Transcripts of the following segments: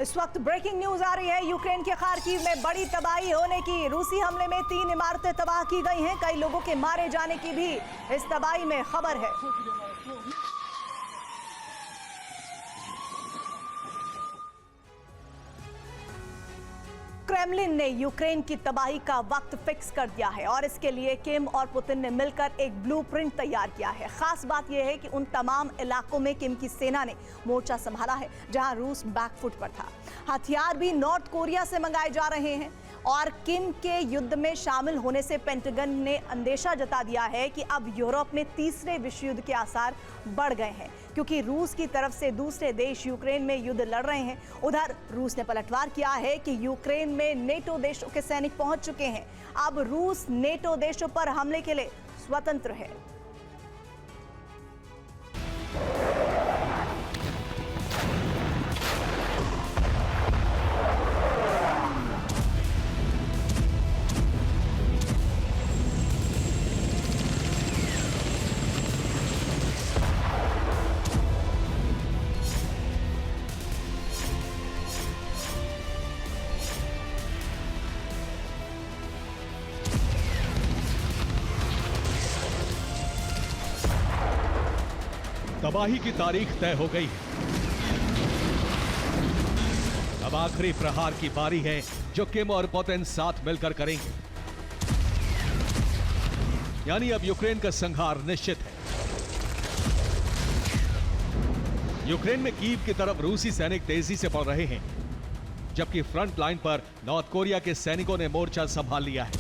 इस वक्त breaking news आ रही है। यूक्रेन के खार्किव में बड़ी तबाही होने की, रूसी हमले में 3 इमारतें तबाह की गई हैं। कई लोगों के मारे जाने की भी इस तबाही में खबर है। क्रेमलिन ने यूक्रेन की तबाही का वक्त फिक्स कर दिया है और इसके लिए किम और पुतिन ने मिलकर एक ब्लूप्रिंट तैयार किया है। खास बात यह है कि उन तमाम इलाकों में किम की सेना ने मोर्चा संभाला है जहां रूस बैकफुट पर था। हथियार भी नॉर्थ कोरिया से मंगाए जा रहे हैं और किम के युद्ध में शामिल होने से पेंटागन ने अंदेशा जता दिया है कि अब यूरोप में तीसरे विश्व युद्ध के आसार बढ़ गए हैं, क्योंकि रूस की तरफ से दूसरे देश यूक्रेन में युद्ध लड़ रहे हैं। उधर रूस ने पलटवार किया है कि यूक्रेन में नेटो देशों के सैनिक पहुंच चुके हैं। अब रूस नेटो देशों पर हमले के लिए स्वतंत्र है। तबाही की तारीख तय हो गई है। अब आखिरी प्रहार की बारी है जो किम और पुतिन साथ मिलकर करेंगे। यानी अब यूक्रेन का संहार निश्चित है। यूक्रेन में कीव की तरफ रूसी सैनिक तेजी से बढ़ रहे हैं, जबकि फ्रंट लाइन पर नॉर्थ कोरिया के सैनिकों ने मोर्चा संभाल लिया है।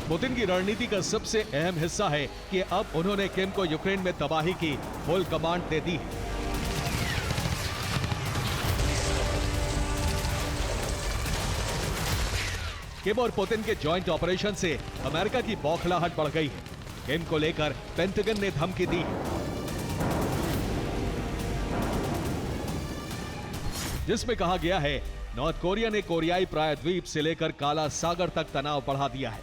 पुतिन की रणनीति का सबसे अहम हिस्सा है कि अब उन्होंने किम को यूक्रेन में तबाही की फुल कमांड दे दी है। किम और पुतिन के जॉइंट ऑपरेशन से अमेरिका की बौखलाहट बढ़ गई है। किम को लेकर पेंटागन ने धमकी दी है, जिसमें कहा गया है नॉर्थ कोरिया ने कोरियाई प्रायद्वीप से लेकर काला सागर तक तनाव बढ़ा दिया है,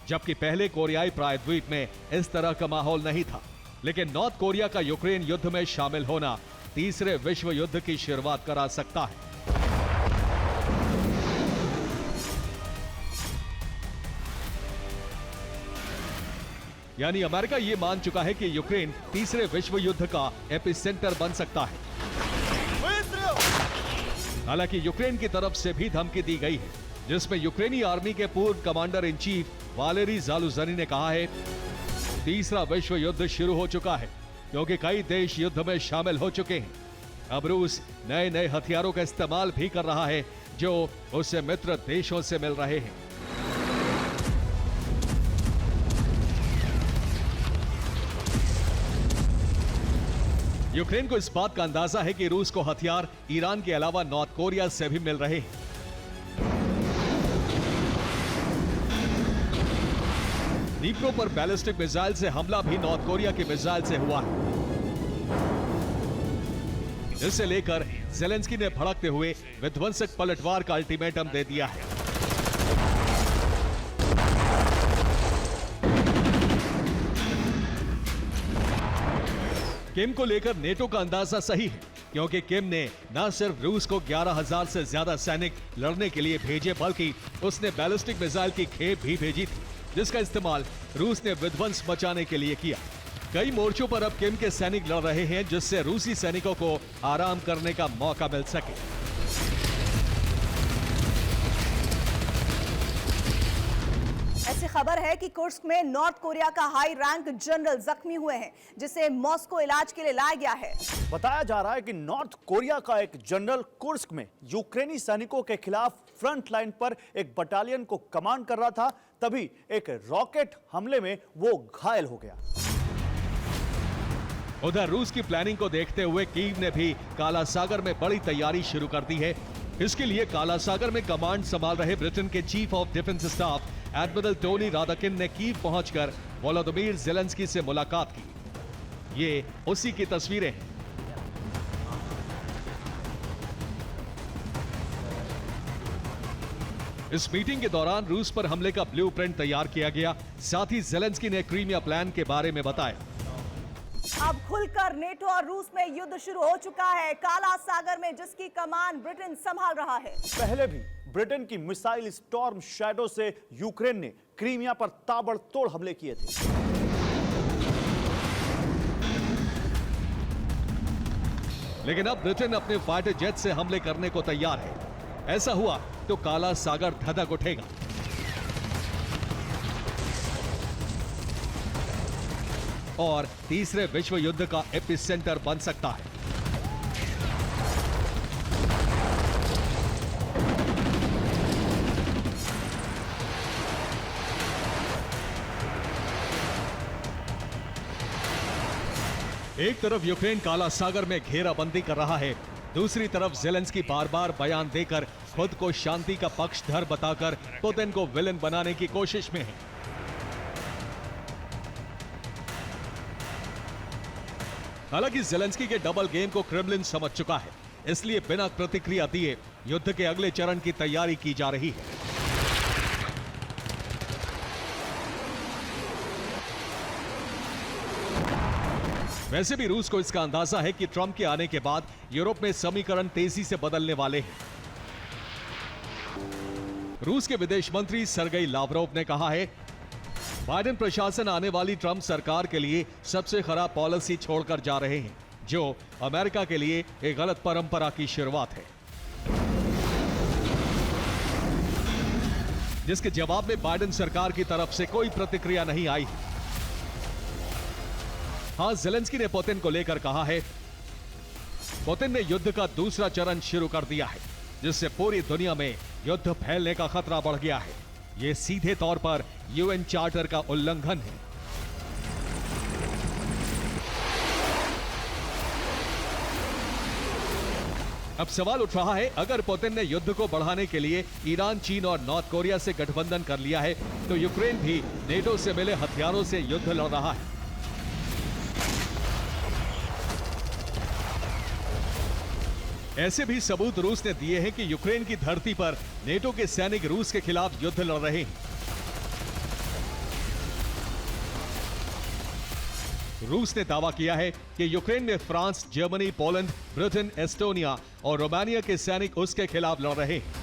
जबकि पहले कोरियाई प्रायद्वीप में इस तरह का माहौल नहीं था। लेकिन नॉर्थ कोरिया का यूक्रेन युद्ध में शामिल होना तीसरे विश्व युद्ध की शुरुआत करा सकता है। यानी अमेरिका यह मान चुका है कि यूक्रेन तीसरे विश्व युद्ध का एपिसेंटर बन सकता है। हालांकि यूक्रेन की तरफ से भी धमकी दी गई है, जिसमें यूक्रेनी आर्मी के पूर्व कमांडर इन चीफ वालेरी ज़ालुझनी ने कहा है तीसरा विश्व युद्ध शुरू हो चुका है, क्योंकि कई देश युद्ध में शामिल हो चुके हैं। अब रूस नए नए हथियारों का इस्तेमाल भी कर रहा है जो उससे मित्र देशों से मिल रहे हैं। यूक्रेन को इस बात का अंदाजा है कि रूस को हथियार ईरान के अलावा नॉर्थ कोरिया से भी मिल रहे हैं। नीप्रो पर बैलिस्टिक मिसाइल से हमला भी नॉर्थ कोरिया की मिसाइल से हुआ है। इसे लेकर ज़ेलेंस्की ने भड़कते हुए विध्वंसक पलटवार का अल्टीमेटम दे दिया है। किम को लेकर नेटो का अंदाजा सही है, क्योंकि किम ने न सिर्फ रूस को 11,000 से ज्यादा सैनिक लड़ने के लिए भेजे, बल्कि उसने बैलिस्टिक मिसाइल की खेप भी भेजी थी, जिसका इस्तेमाल रूस ने विध्वंस मचाने के लिए किया। कई मोर्चों पर अब किम के सैनिक लड़ रहे हैं, जिससे रूसी सैनिकों को आराम करने का मौका मिल सके। ऐसी खबर है कि कुर्स्क में नॉर्थ कोरिया का हाई रैंक जनरल जख्मी हुए हैं, जिसे मॉस्को इलाज के लिए लाया गया है। बताया जा रहा है कि नॉर्थ कोरिया का एक जनरल कुर्स्क में यूक्रेनी सैनिकों के खिलाफ फ्रंट लाइन पर एक बटालियन को कमांड कर रहा था, तभी एक रॉकेट हमले में वो घायल हो गया। उधर रूस की प्लानिंग को देखते हुए कीव ने भी काला सागर में बड़ी तैयारी शुरू कर दी है। इसके लिए काला सागर में कमांड संभाल रहे ब्रिटेन के chief of defence staff admiral Tony Radakin ने कीव पहुंचकर वोलोदिमीर ज़ेलेंस्की से मुलाकात की। ये उसी की तस्वीरें हैं। इस मीटिंग के दौरान रूस पर हमले का ब्लूप्रिंट तैयार किया गया। साथ ही ज़ेलेंस्की ने क्रीमिया प्लान के बारे में बताया। अब खुलकर नेटो और रूस में युद्ध शुरू हो चुका है, काला सागर में जिसकी कमान ब्रिटेन संभाल रहा है। पहले भी ब्रिटेन की मिसाइल स्टॉर्म शैडो से यूक्रेन ने क्रीमिया पर ताबड़तोड़ हमले किए थे। लेकिन अब ब्रिटेन अपने फाइटर जेट से हमले करने को तैयार है। ऐसा हुआ तो काला सागर धधक उठेगा। और तीसरे विश्व युद्ध का एपिसेंटर बन सकता है। एक तरफ यूक्रेन काला सागर में घेराबंदी कर रहा है, दूसरी तरफ ज़ेलेंस्की बार-बार बयान देकर खुद को शांति का पक्षधर बताकर पुतिन को विलेन बनाने की कोशिश में है। हालांकि ज़ेलेंस्की के डबल गेम को क्रेमलिन समझ चुका है, इसलिए बिना प्रतिक्रिया दिए युद्ध के अगले चरण की तैयारी की जा रही है। वैसे भी रूस को इसका अंदाजा है कि ट्रंप के आने के बाद यूरोप में समीकरण तेजी से बदलने वाले हैं। रूस के विदेश मंत्री सर्गेई लावरोव ने कहा है, बाइडेन प्रशासन आने वाली ट्रंप सरकार के लिए सबसे खराब पॉलिसी छोड़कर जा रहे हैं, जो अमेरिका के लिए एक गलत परंपरा की शुरुआत है। जिसके जवाब में बाइडेन सरकार की तरफ से कोई प्रतिक्रिया नहीं आई। हां, ज़ेलेंस्की ने पुतिन को लेकर कहा है, पुतिन ने युद्ध का दूसरा चरण शुरू कर दिया है, जिससे पूरी दुनिया में युद्ध फैलने का खतरा बढ़ गया है। यह सीधे तौर पर यूएन चार्टर का उल्लंघन है। अब सवाल उठ रहा है, अगर पुतिन ने युद्ध को बढ़ाने के लिए ईरान, चीन और नॉर्थ कोरिया से गठबंधन कर लिया है, तो यूक्रेन भी नेटो से मिले हथियारों से युद्ध लड़ रहा है। ऐसे भी सबूत रूस ने दिए हैं कि यूक्रेन की धरती पर नेटो के सैनिक रूस के खिलाफ युद्ध लड़ रहे हैं। रूस ने दावा किया है कि यूक्रेन में France, Germany, Poland, Britain, Estonia और रोमानिया के सैनिक उसके खिलाफ लड़ रहे हैं।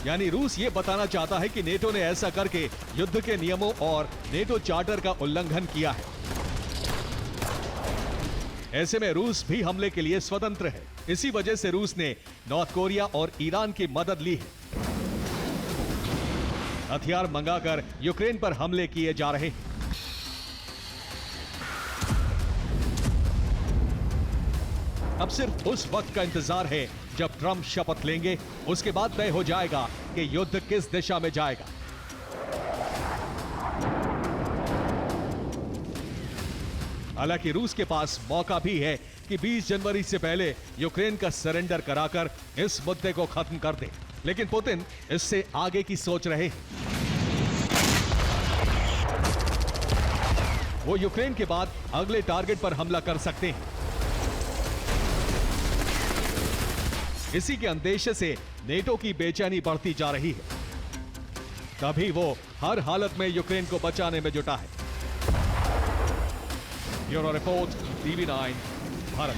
यानी रूस ये बताना चाहता है कि नेटो ने ऐसा करके युद्ध के नियमों और नेटो चार्टर का उल्लंघन किया है। ऐसे में रूस भी हमले के लिए स्वतंत्र है। इसी वजह से रूस ने नॉर्थ कोरिया और ईरान की मदद ली है। हथियार मंगाकर यूक्रेन पर हमले किए जा रहे हैं। अब सिर्फ उस वक्त का इंतजार है जब ट्रंप शपथ लेंगे, उसके बाद तय हो जाएगा कि युद्ध किस दिशा में जाएगा। हालांकि रूस के पास मौका भी है कि 20 जनवरी से पहले यूक्रेन का सरेंडर कराकर इस मुद्दे को खत्म कर दे, लेकिन पुतिन इससे आगे की सोच रहे हैं। वो यूक्रेन के बाद अगले टारगेट पर हमला कर सकते हैं। इसी के अंदेशे से नेटो की बेचैनी बढ़ती जा रही है। तभी वो हर हालत में यूक्रेन को बचाने में जुटा है। Bureau report, TV9, Bharat.